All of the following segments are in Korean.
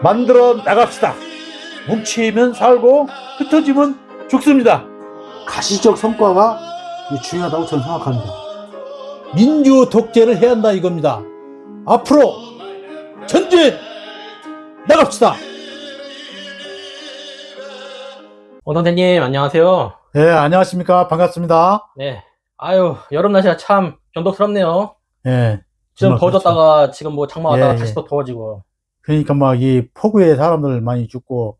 만들어 나갑시다. 뭉치면 살고 흩어지면 죽습니다. 가시적 성과가 중요하다고 저는 생각합니다. 민주 독재를 해야 한다 이겁니다. 앞으로 전진 나갑시다. 선생님, 안녕하세요. 네, 안녕하십니까. 반갑습니다. 네. 아유, 여름 날씨가 참 변덕스럽네요. 네, 좀 정말 더워졌다가 지금 뭐 장마 왔다가 예, 다시 예. 또 더워지고. 그러니까 막 이 폭우에 사람들 많이 죽고,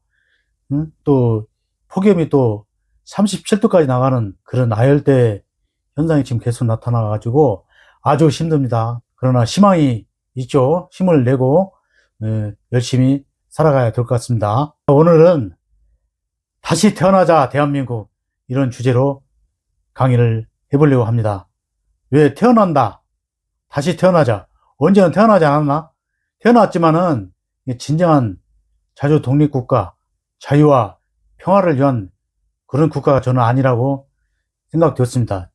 또 폭염이 또 37도까지 나가는 그런 아열대 현상이 지금 계속 나타나가지고 아주 힘듭니다. 그러나 희망이 있죠. 힘을 내고 열심히 살아가야 될 것 같습니다. 오늘은 다시 태어나자 대한민국 이런 주제로 강의를 해보려고 합니다. 왜 태어난다, 다시 태어나자. 언제는 태어나지 않았나? 태어났지만은 진정한 자주 독립국가, 자유와 평화를 위한 그런 국가가 저는 아니라고 생각되었습니다.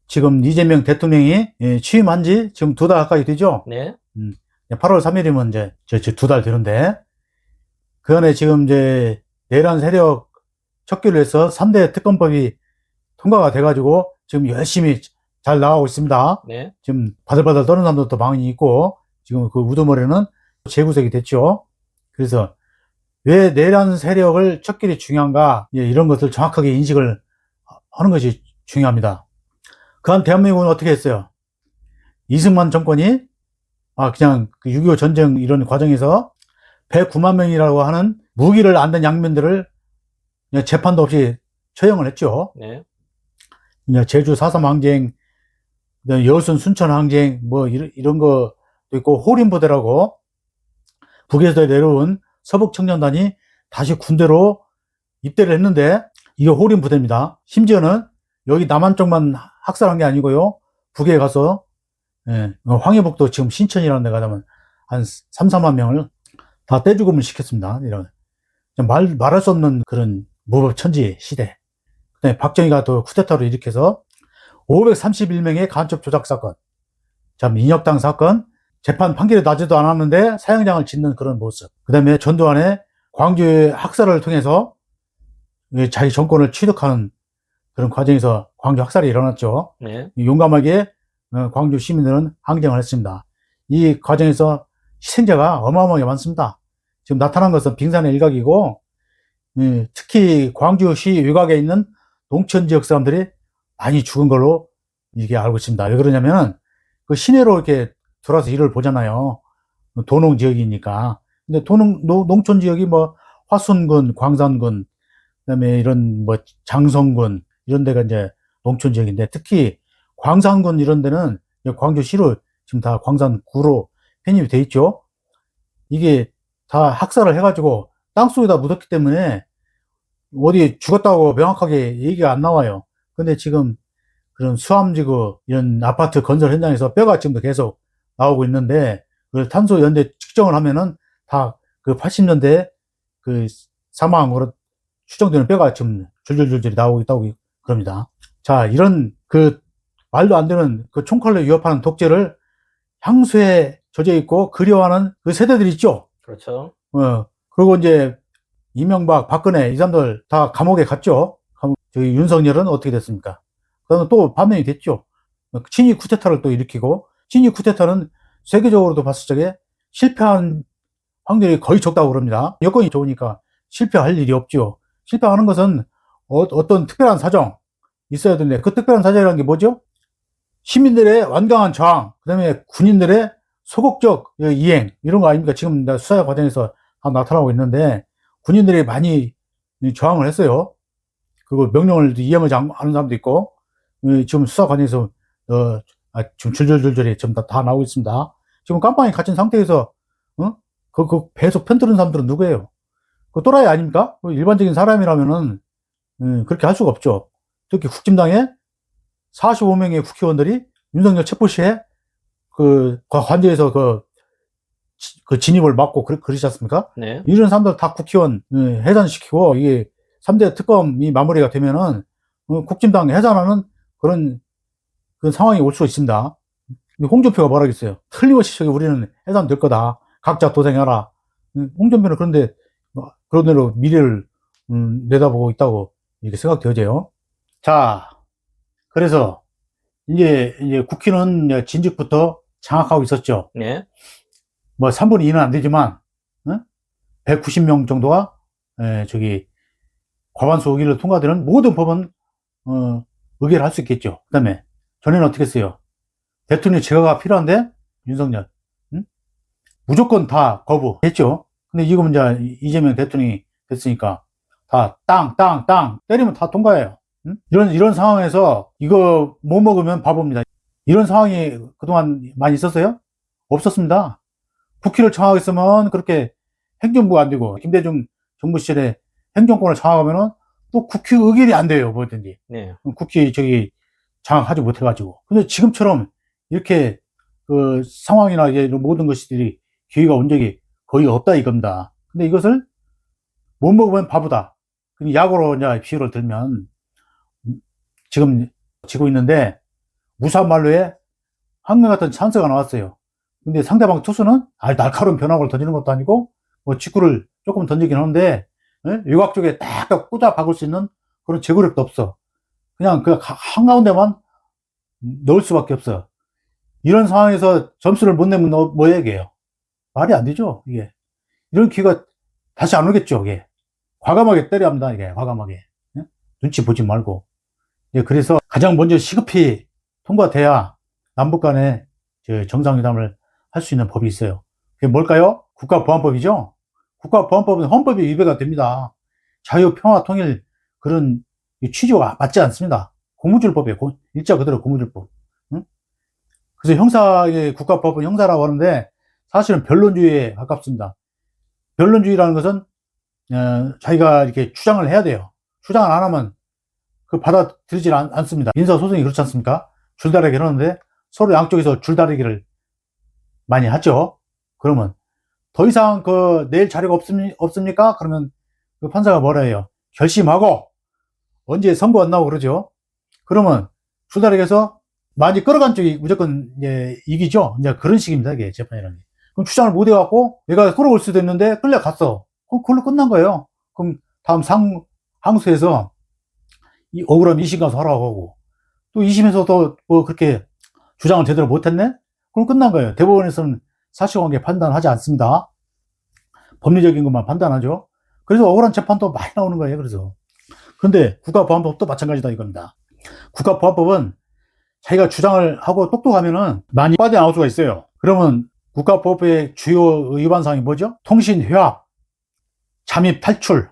지금 이재명 대통령이 취임한 지 지금 2달 가까이 되죠? 네. 8월 3일이면 이제 2달 되는데, 그 안에 지금 이제 내란 세력 척결을 해서 3대 특검법이 통과가 돼가지고 지금 열심히 잘 나가고 있습니다. 네. 지금 바들바들 떠는 사람들도 많이 있고, 지금 그 우두머리는 재구색이 됐죠. 그래서 왜 내란 세력을 척결이 중요한가, 이런 것을 정확하게 인식을 하는 것이 중요합니다. 그한 대한민국은 어떻게 했어요? 이승만 정권이 그냥 그 6.25 전쟁 이런 과정에서 109만 명이라고 하는 무기를 안 든 양면들을 그냥 재판도 없이 처형을 했죠. 네. 제주 4.3 항쟁, 여순 순천 항쟁, 뭐 이런 것도 있고, 호림부대라고 북에서 내려온 서북 청년단이 다시 군대로 입대를 했는데, 이게 호림부대입니다. 심지어는 여기 남한 쪽만 학살한 게 아니고요, 북에 가서 황해북도 지금 신천이라는 데 가면 한 3, 4만 명을 다 떼죽음을 시켰습니다. 이런 말할 수 없는 그런 무법천지 시대. 그다음에 박정희가 또 쿠데타로 일으켜서 531명의 간첩 조작 사건, 참 인혁당 사건, 재판 판결이 나지도 않았는데 사형장을 짓는 그런 모습. 그다음에 전두환의 광주의 학살을 통해서 자기 정권을 취득하는 그런 과정에서 광주 학살이 일어났죠. 네. 용감하게 광주 시민들은 항쟁을 했습니다. 이 과정에서 희생자가 어마어마하게 많습니다. 지금 나타난 것은 빙산의 일각이고, 특히 광주시 외곽에 있는 농촌 지역 사람들이 많이 죽은 걸로 이게 알고 있습니다. 왜 그러냐면은 그 시내로 이렇게 들어와서 일을 보잖아요. 도농 지역이니까. 근데 농촌 지역이 뭐 화순군, 광산군, 그다음에 이런 뭐 장성군 이런 데가 이제 농촌 지역인데, 특히 광산군 이런 데는 광주시로 지금 다 광산구로 편입이 돼 있죠. 이게 다 학살을 해가지고 땅속에다 묻었기 때문에 어디 죽었다고 명확하게 얘기가 안 나와요. 근데 지금 그런 수암지구 이런 아파트 건설 현장에서 뼈가 지금도 계속 나오고 있는데, 그 탄소 연대 측정을 하면은 다 그 80년대 그 사망으로 추정되는 뼈가 지금 줄줄줄줄 나오고 있다고 그럽니다. 자, 이런 그 말도 안 되는 그 총칼로 위협하는 독재를 향수에 젖어 있고 그리워하는 그 세대들이 있죠. 그렇죠. 그리고 이제 이명박, 박근혜 이 사람들 다 감옥에 갔죠. 저희 윤석열은 어떻게 됐습니까? 그다음에 또 반면이 됐죠. 친위 쿠데타를 또 일으키고, 친위 쿠데타는 세계적으로도 봤을 적에 실패한 확률이 거의 적다고 그럽니다. 여건이 좋으니까 실패할 일이 없죠. 실패하는 것은 어떤 특별한 사정 있어야 되는데, 그 특별한 사정이라는 게 뭐죠? 시민들의 완강한 저항, 그 다음에 군인들의 소극적 이행, 이런 거 아닙니까? 지금 수사 과정에서 나타나고 있는데, 군인들이 많이 저항을 했어요. 그리고 명령을 이행하지 않은 사람도 있고, 지금 수사 과정에서 지금 줄줄줄줄이 지금 다 나오고 있습니다. 지금 깜빵에 갇힌 상태에서 그 계속 편드는 사람들은 누구예요? 그 또라이 아닙니까? 일반적인 사람이라면은 그렇게 할 수가 없죠. 특히 국힘당에 45명의 국회의원들이 윤석열 체포시에 그 관저에서 그 진입을 막고 그러지 않습니까? 네. 이런 사람들 다 국회의원 해산시키고, 이게 3대 특검이 마무리가 되면은 국힘당 해산하는 그런 상황이 올 수 있습니다. 홍준표가 뭐라 그랬어요? 틀림없이 우리는 해산될 거다. 각자 도생해라. 홍준표는 그런데 그런 대로 미래를 내다보고 있다고 이렇게 생각되어져요. 자, 그래서 이제 국회는 진즉부터 장악하고 있었죠. 네. 뭐 3분의 2는 안 되지만 190명 정도가 과반수 의결로 통과되는 모든 법은 의결을 할 수 있겠죠. 그 다음에 전에는 어떻게 했어요? 대통령 제거가 필요한데 윤석열 무조건 다 거부했죠. 근데 지금 이제 이재명 대통령이 됐으니까 다 땅 때리면 다 통과해요. 이런 상황에서 이거 못 먹으면 바보입니다. 이런 상황이 그동안 많이 있었어요? 없었습니다. 국회를 장악했으면 그렇게 행정부가 안 되고 김대중 정부 시절에 행정권을 장악하면은 또 국회 의결이 안 돼요. 뭐든지. 네. 국회 장악하지 못해가지고. 근데 지금처럼 이렇게 그 상황이나 이제 이런 모든 것들이 기회가 온 적이 거의 없다 이겁니다. 근데 이것을 못 먹으면 바보다. 약으로 이제 비유를 들면 지금 지고 있는데 무사한 말로에 한결같은 찬스가 나왔어요. 근데 상대방 투수는 날카로운 변화구를 던지는 것도 아니고 뭐 직구를 조금 던지긴 하는데 외곽 쪽에 딱 꽂아 박을 수 있는 그런 제구력도 없어. 그냥 그 한가운데만 넣을 수밖에 없어. 이런 상황에서 점수를 못 내면 뭐 얘기해요? 말이 안 되죠, 이게. 이런 기회가 다시 안 오겠죠, 이게. 과감하게 때려야 합니다, 이게. 과감하게. 눈치 보지 말고. 그래서 가장 먼저 시급히 통과돼야 남북 간에 정상회담을 할 수 있는 법이 있어요. 그게 뭘까요? 국가보안법이죠? 국가보안법은 헌법에 위배가 됩니다. 자유, 평화, 통일 그런 취지가 맞지 않습니다. 고무줄법이에요. 일자 그대로 고무줄법. 그래서 국가법은 형사라고 하는데 사실은 변론주의에 가깝습니다. 변론주의라는 것은 자기가 이렇게 주장을 해야 돼요. 주장을 안 하면 그 받아들이질 않습니다. 민사소송이 그렇지 않습니까? 줄다리기를 하는데 서로 양쪽에서 줄다리기를 많이 하죠. 그러면 더 이상 낼 자료가 없습니까? 그러면 그 판사가 뭐라 해요? 결심하고 언제 선고 안 나오고 그러죠. 그러면 줄다리기에서 많이 끌어간 쪽이 무조건 이기죠. 이제 그런 식입니다. 이게 재판이라는 게. 그럼 주장을 못 해갖고 얘가 끌어올 수도 있는데 끌려갔어. 그럼 그걸로 끝난 거예요. 그럼 다음 항소에서 억울하면 2심 가서 하라고 하고 또 2심에서도 뭐 그렇게 주장을 제대로 못했네? 그럼 끝난 거예요. 대법원에서는 사실관계 판단하지 않습니다. 법리적인 것만 판단하죠. 그래서 억울한 재판도 많이 나오는 거예요. 그런데 국가보안법도 마찬가지다 이겁니다. 국가보안법은 자기가 주장을 하고 똑똑하면은 많이 빠져나올 수가 있어요. 그러면 국가보안법의 주요 위반사항이 뭐죠? 통신회합, 잠입 탈출.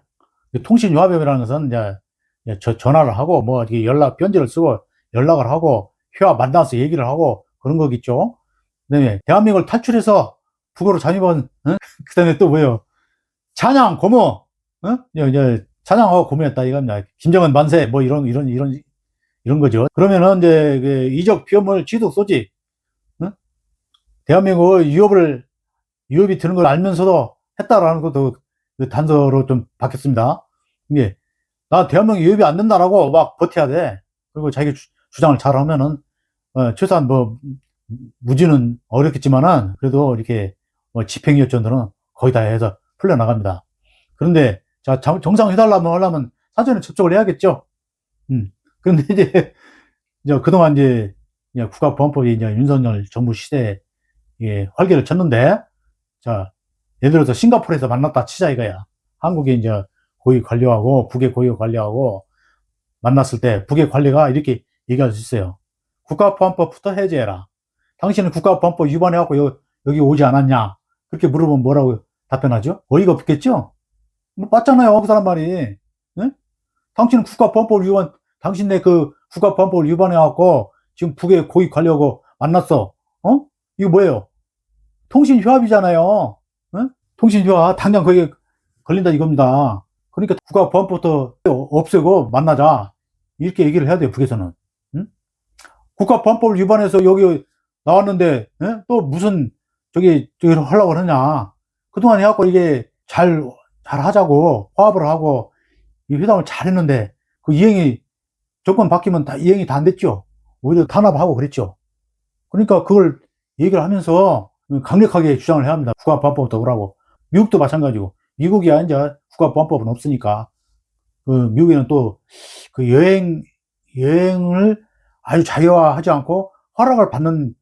통신회합이라는 것은 이제 전화를 하고 뭐 연락 편지를 쓰고 연락을 하고 회합 만나서 얘기를 하고 그런 거겠죠. 그다음에 대한민국을 탈출해서 북으로 잠입한 그 다음에 또 뭐예요? 찬양 고모 찬양하고 고모했다 이겁니다. 김정은 만세 뭐 이런 거죠. 그러면은 이제 그 이적 피험을 취득 소지 대한민국 유업이 드는 걸 알면서도 했다라는 것도 그 단서로 좀 받겠습니다. 이게 나 대한민국 유업이 안 된다라고 막 버텨야 돼. 그리고 자기 주장을 잘 하면은 최소한 뭐 무지는 어렵겠지만은 그래도 이렇게 뭐 집행위원들은 거의 다 해서 풀려나갑니다. 그런데 자 정상회담을 하려면 사전에 접촉을 해야겠죠. 그런데 이제 그동안 국가보안법이 윤석열 정부 시대에 활개를 쳤는데 자 예를 들어서 싱가포르에서 만났다 치자 이거야. 한국의 고위 관료하고 북의 고위 관료하고 만났을 때 북의 관리가 이렇게 얘기할 수 있어요. 국가보안법부터 해제해라. 당신은 국가보안법 위반해갖고 여기 오지 않았냐? 그렇게 물어보면 뭐라고 답변하죠? 어이가 없겠죠? 뭐 맞잖아요, 그 사람 말이. 네? 당신은 당신네 그 국가보안법을 위반해갖고 지금 북의 고위 관료하고 만났어. 이거 뭐예요? 통신휴합이잖아요. 네? 통신휴합 당장 거기에 걸린다 이겁니다. 그러니까 국가보안법부터 없애고 만나자. 이렇게 얘기를 해야 돼요, 북에서는. 응? 국가보안법을 위반해서 여기 나왔는데, 또 무슨, 저기 하려고 그러냐. 그동안 해갖고 이게 잘 하자고, 화합을 하고, 이 회담을 잘 했는데, 그 조건 바뀌면 이행이 다 안 됐죠. 오히려 탄압하고 그랬죠. 그러니까 그걸 얘기를 하면서 강력하게 주장을 해야 합니다. 국가보안법부터 오라고. 미국도 마찬가지고, 미국이야 이제 국가보안법은 없으니까, 미국에는 또 그 여행을 아주 자유화하지 않고 허락을 받는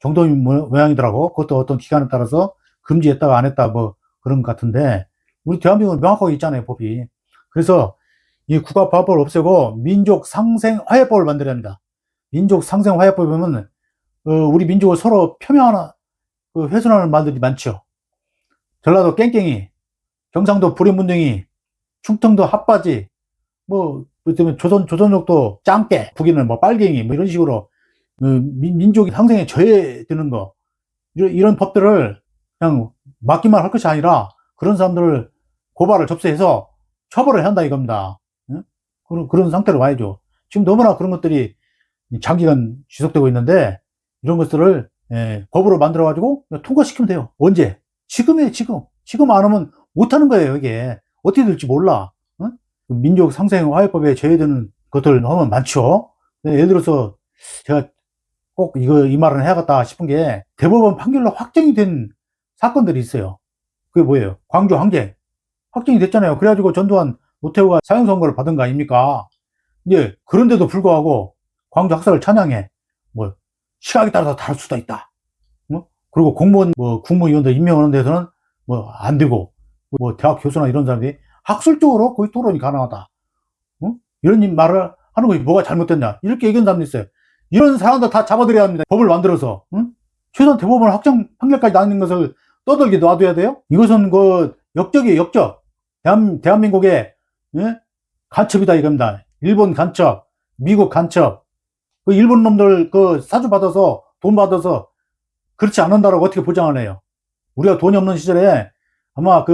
정도인 모양이더라고. 그것도 어떤 기간에 따라서 금지했다가 안 했다 뭐 그런 것 같은데, 우리 대한민국은 명확하게 있잖아요, 법이. 그래서 이 국가보안법을 없애고 민족상생화해법을 만들어야 합니다. 민족상생화해법이면 우리 민족을 서로 폄훼하는 훼손하는 말들이 많죠. 전라도 깽깽이, 경상도 부리문둥이, 충청도 핫바지, 뭐 그렇다면 조선족도 짱깨, 북인은 뭐 빨갱이, 뭐 이런 식으로 민족이 상생에 저해되는 거, 이런 법들을 그냥 맡기만 할 것이 아니라 그런 사람들을 고발을 접수해서 처벌을 한다 이겁니다. 응? 그런 상태로 와야죠. 지금 너무나 그런 것들이 장기간 지속되고 있는데, 이런 것들을 법으로 만들어 가지고 통과시키면 돼요. 언제? 지금이에요. 지금 안 하면 못 하는 거예요. 이게 어떻게 될지 몰라. 응? 민족 상생화해법에 제외되는 것들 하면 많죠. 예를 들어서 제가 꼭 이 말은 해야겠다 싶은 게, 대법원 판결로 확정이 된 사건들이 있어요. 그게 뭐예요? 광주 항쟁 확정이 됐잖아요. 그래가지고 전두환, 노태우가 사형 선고를 받은 거 아닙니까? 이제 그런데도 불구하고 광주 학살을 찬양해. 뭐 시각에 따라서 다를 수도 있다. 그리고 공무원, 국무위원들 임명하는 데서는 뭐 안 되고, 뭐 대학 교수나 이런 사람들이 학술적으로 거의 토론이 가능하다. 이런 말을 하는 것이 뭐가 잘못됐냐, 이렇게 얘기하는 사람도 있어요. 이런 사람들 다 잡아들여야 합니다. 법을 만들어서. 최소한 대법원 확정 판결까지 나는 것을 떠들게 놔둬야 돼요? 이것은 역적이에요, 역적. 대한민국의 간첩이다 이겁니다. 일본 간첩, 미국 간첩. 일본 놈들 사주 받아서, 돈 받아서 그렇지 않는다라고 어떻게 보장을 해요? 우리가 돈이 없는 시절에 아마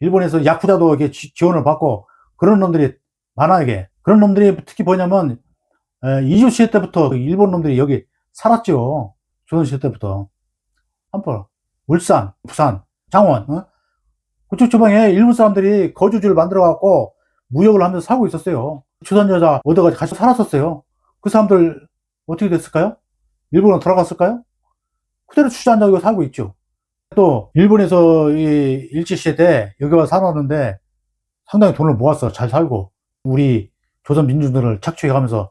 일본에서 야쿠자도 이렇게 지원을 받고 그런 놈들이 많아, 이게. 그런 놈들이 특히 뭐냐면, 이조 시대 때부터 일본 놈들이 여기 살았죠. 조선 시대 때부터. 한번 울산, 부산, 창원, 그쪽 지방에 일본 사람들이 거주지를 만들어갖고 무역을 하면서 살고 있었어요. 조선 여자 얻어가지고 같이 살았었어요. 그 사람들 어떻게 됐을까요? 일본으로 돌아갔을까요? 그대로 주저앉아 살고 있죠. 또 일본에서 이 일제시대 때 여기 와서 살았는데 상당히 돈을 모았어. 잘 살고. 우리 조선 민중들을 착취해가면서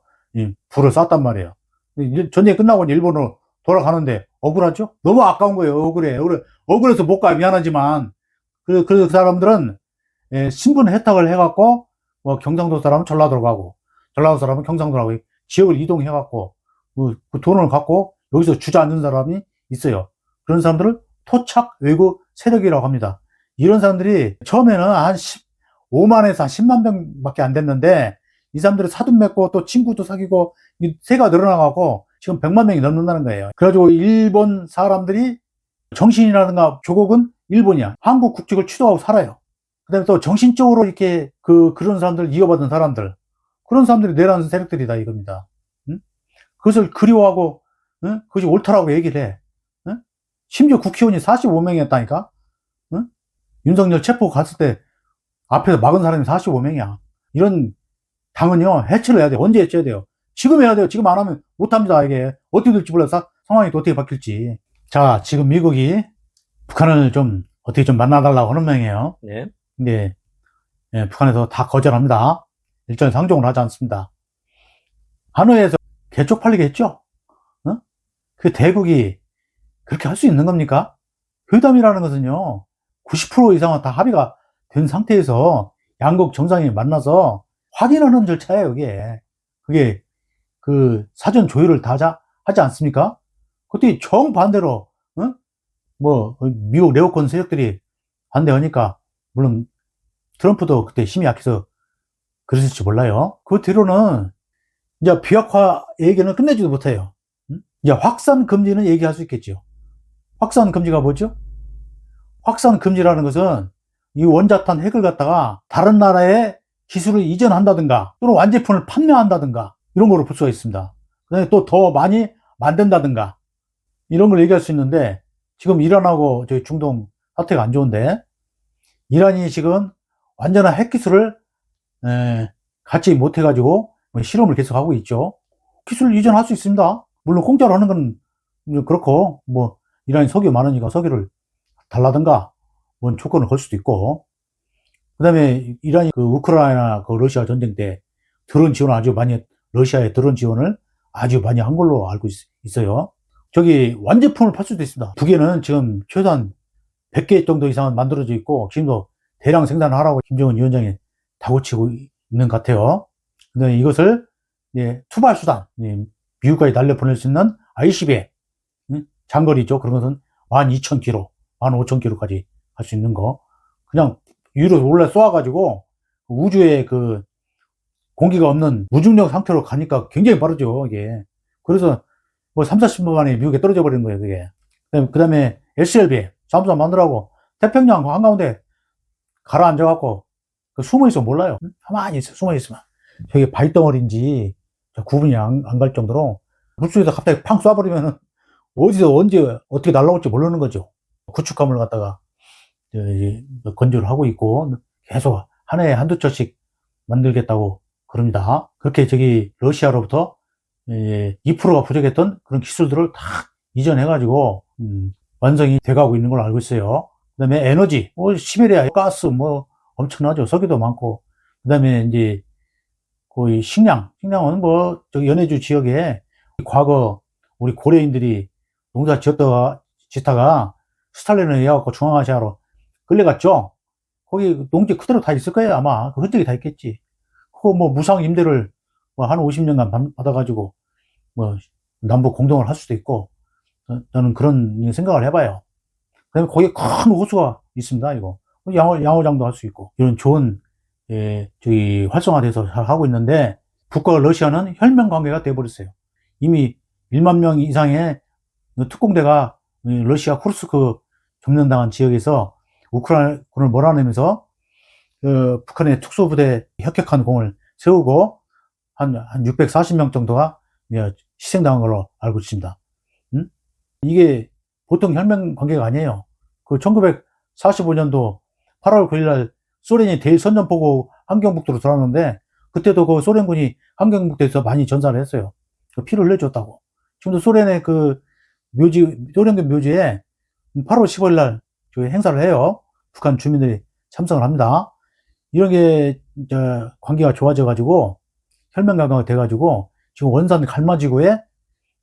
부를 쌓았단 말이에요. 전쟁이 끝나고 일본으로 돌아가는데 억울하죠? 너무 아까운 거예요. 억울해서 못 가. 미안하지만. 그 사람들은 신분 혜택을 해갖고, 뭐 경상도 사람은 전라도로 가고, 전라도 사람은 경상도로 가고, 지역을 이동해갖고, 그 돈을 갖고 여기서 주저앉은 사람이 있어요. 그런 사람들을 토착 외구 세력이라고 합니다. 이런 사람들이 처음에는 한 5만에서 한 10만 명밖에 안 됐는데, 이 사람들이 사돈 맺고 또 친구도 사귀고 세가 늘어나가고 지금 100만 명이 넘는다는 거예요. 그래가지고 일본 사람들이 정신이라든가 조국은 일본이야. 한국 국적을 취득하고 살아요. 그 다음에 또 정신적으로 이렇게 그런 사람들 이어받은 사람들, 그런 사람들이 내라는 세력들이다 이겁니다. 그것을 그리워하고, 그것이 옳다라고 얘기를 해. 심지어 국회의원이 45명이었다니까? 윤석열 체포 갔을 때 앞에서 막은 사람이 45명이야. 이런 당은요, 해체를 해야 돼요. 언제 해체해야 돼요? 지금 해야 돼요. 지금 안 하면 못 합니다. 이게 어떻게 될지 몰라서 상황이 또 어떻게 바뀔지. 자, 지금 미국이 북한을 어떻게 좀 만나달라고 하는 모양이에요. 네. 근데 북한에서 다 거절합니다. 일전에 상종을 하지 않습니다. 하노이에서 개쪽팔리게 했죠. 그 대국이 그렇게 할 수 있는 겁니까? 회담이라는 것은요, 90% 이상은 다 합의가 된 상태에서 양국 정상이 만나서 확인하는 절차예요, 그게 사전 조율을 다 하지 않습니까? 그때 정반대로, 미국 네오콘 세력들이 반대하니까, 물론 트럼프도 그때 힘이 약해서 그랬을지 몰라요. 그 뒤로는 이제 비핵화 얘기는 끝내지도 못해요. 이제 확산 금지는 얘기할 수 있겠죠. 확산 금지가 뭐죠? 확산 금지라는 것은 이 원자탄 핵을 갖다가 다른 나라에 기술을 이전한다든가 또는 완제품을 판매한다든가 이런 거로 볼 수가 있습니다. 그다음에 또 더 많이 만든다든가 이런 걸 얘기할 수 있는데, 지금 이란하고 저희 중동 사태가 안 좋은데, 이란이 지금 완전한 핵 기술을 갖지 못해가지고 실험을 계속 하고 있죠. 기술 이전할 수 있습니다. 물론 공짜로 하는 건 그렇고, 이란이 석유 많으니까 석유를 달라든가 뭔 조건을 걸 수도 있고, 그 다음에 이란이 그 우크라이나 그 러시아 전쟁 때 드론 지원을 아주 많이, 러시아의 드론 지원을 아주 많이 한 걸로 알고 있어요. 저기 완제품을 팔 수도 있습니다. 북에는 지금 최소한 100개 정도 이상은 만들어져 있고, 지금도 대량 생산을 하라고 김정은 위원장이 다고치고 있는 것 같아요. 근데 이것을 투발 수단, 미국까지 날려보낼 수 있는 ICBM, 장거리죠. 그런 것은 12,000km, 15,000km까지 갈 수 있는 거. 그냥 위로 올라 쏘아가지고 우주에 그 공기가 없는 무중력 상태로 가니까 굉장히 빠르죠, 이게. 그래서 뭐 3, 40분 만에 미국에 떨어져 버리는 거예요, 그게. 그 다음에 SLB, 잠수함 만들라고 태평양 한가운데 가라앉아갖고 숨어 있으면 몰라요. 가만히 숨어 있으면. 저게 바위덩어리인지 구분이 안 갈 정도로 물속에서 갑자기 팡 쏴버리면 어디서 언제 어떻게 날아올지 모르는 거죠. 구축함을 갖다가 건조를 하고 있고 계속 한 해에 한두 척씩 만들겠다고 그럽니다. 그렇게 저기 러시아로부터 2%가 부족했던 그런 기술들을 다 이전해가지고 완성이 돼가고 있는 걸로 알고 있어요. 그 다음에 에너지, 시베리아 가스 뭐 엄청나죠. 석유도 많고. 그 다음에 이제 거의 식량은 뭐 저기 연해주 지역에 과거 우리 고려인들이 농사 짓다가 스탈린에 의해갖고 중앙아시아로 끌려갔죠. 거기 농지 그대로 다 있을 거예요. 아마 그 흔적이 다 있겠지. 그거 뭐 무상 임대를 뭐 한 50년간 받아가지고 뭐 남북 공동을 할 수도 있고, 저는 그런 생각을 해봐요. 그다음에 거기에 큰 호수가 있습니다. 이거 양어장도 할 수 있고 이런 좋은 저기 활성화돼서 잘 하고 있는데, 북과 러시아는 혈맹 관계가 돼버렸어요. 이미 1만 명 이상의 특공대가 러시아 쿠르스크 점령당한 지역에서 우크라이나군을 몰아내면서 북한의 특수부대 혁혁한 공을 세우고 한 640명 정도가 희생당한 걸로 알고 있습니다. 이게 보통 혈맹 관계가 아니에요. 그 1945년도 8월 9일 날 소련이 대일 선전포고 함경북도로 들어왔는데, 그때도 그 소련군이 함경북도에서 많이 전사를 했어요. 피를 흘려줬다고. 지금도 소련의 그 소련군 묘지에 8월 15일 날 행사를 해요. 북한 주민들이 참석을 합니다. 이런 게 관계가 좋아져가지고 혈맹 관계가 돼가지고 지금 원산 갈마지구에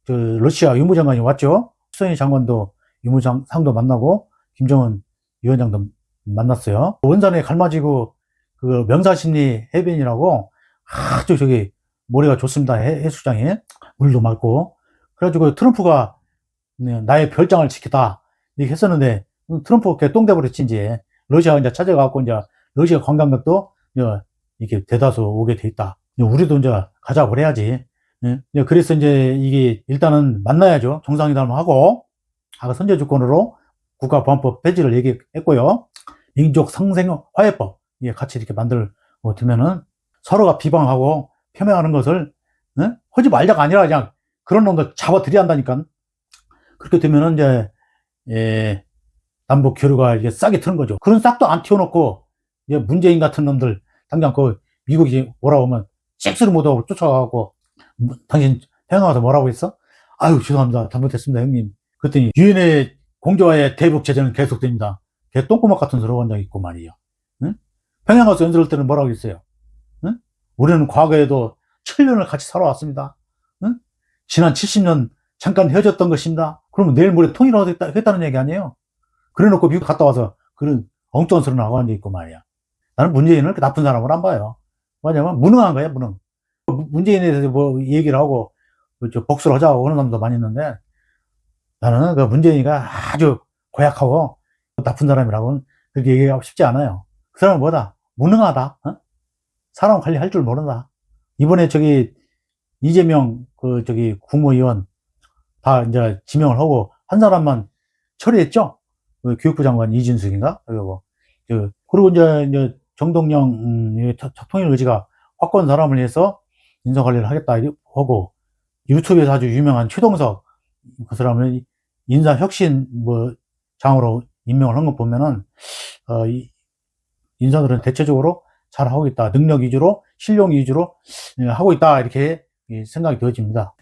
러시아 유무장관이 왔죠. 추선희 장관도 유무상도 만나고 김정은 위원장도 만났어요. 원산의 갈마지구 그 명사심리 해변이라고 아주 저기 모래가 좋습니다. 해수장이 물도 맑고. 그래가지고 트럼프가 나의 별장을 지키다 이렇게 했었는데, 트럼프가 똥돼버렸지. 이제 러시아가 이제 찾아가고 이제 러시아 관광객도 이렇게 대다수 오게 돼 있다. 우리도 이제 가자고 그래야지. 그래서 이제 이게 일단은 만나야죠. 정상회담을 하고 선제조건으로 국가보안법 폐지를 얘기했고요. 민족 상생화해법 같이 이렇게 만들어 두면은 서로가 비방하고 폄훼하는 것을 하지 말자가 아니라 그냥 그런 놈들 잡아들여야 한다니까. 그렇게 되면은 이제 남북 교류가 이게 싹이 트는 거죠. 그런 싹도 안 튀어놓고 문재인 같은 놈들 당장 그 미국이 뭐라고 하면 섹스를 못하고 쫓아가고, 당신 태어나서 와서 뭐라고 했어? 아유 죄송합니다, 잘못했습니다 형님. 그랬더니 유엔의 공조와의 대북 제재는 계속됩니다. 걔 똥구멍 같은 소리 한 적 있고 말이에요. 응? 평양 가서 연설할 때는 뭐라고 했어요? 응? 우리는 과거에도 7년을 같이 살아왔습니다. 응? 지난 70년 잠깐 헤어졌던 것입니다. 그러면 내일 모레 통일을 하겠다는 얘기 아니에요? 그래 놓고 미국 갔다 와서 그런 엉뚱한 소리를 하고 앉아있고 말이야. 나는 문재인을 나쁜 사람으로 안 봐요. 뭐냐면 무능한 거야, 무능. 문재인에 대해서 뭐 얘기를 하고 복수를 하자고 그런 사람도 많이 있는데, 나는 그 문재인이가 아주 고약하고 나쁜 사람이라고는 그렇게 얘기하고 싶지 않아요. 그 사람은 뭐다? 무능하다. 사람 관리할 줄 모른다. 이번에 이재명 국무위원 다 이제 지명을 하고 한 사람만 처리했죠. 그 교육부 장관 이진숙인가? 그리고 이제 정동영 통일 의지가 확고한 사람을 해서 인사 관리를 하겠다 하고, 유튜브에서 아주 유명한 최동석 그 사람을 인사혁신 장으로 임명을 한 거 보면은 인사들은 대체적으로 잘 하고 있다. 능력 위주로, 실력 위주로 하고 있다. 이렇게 생각이 되어집니다.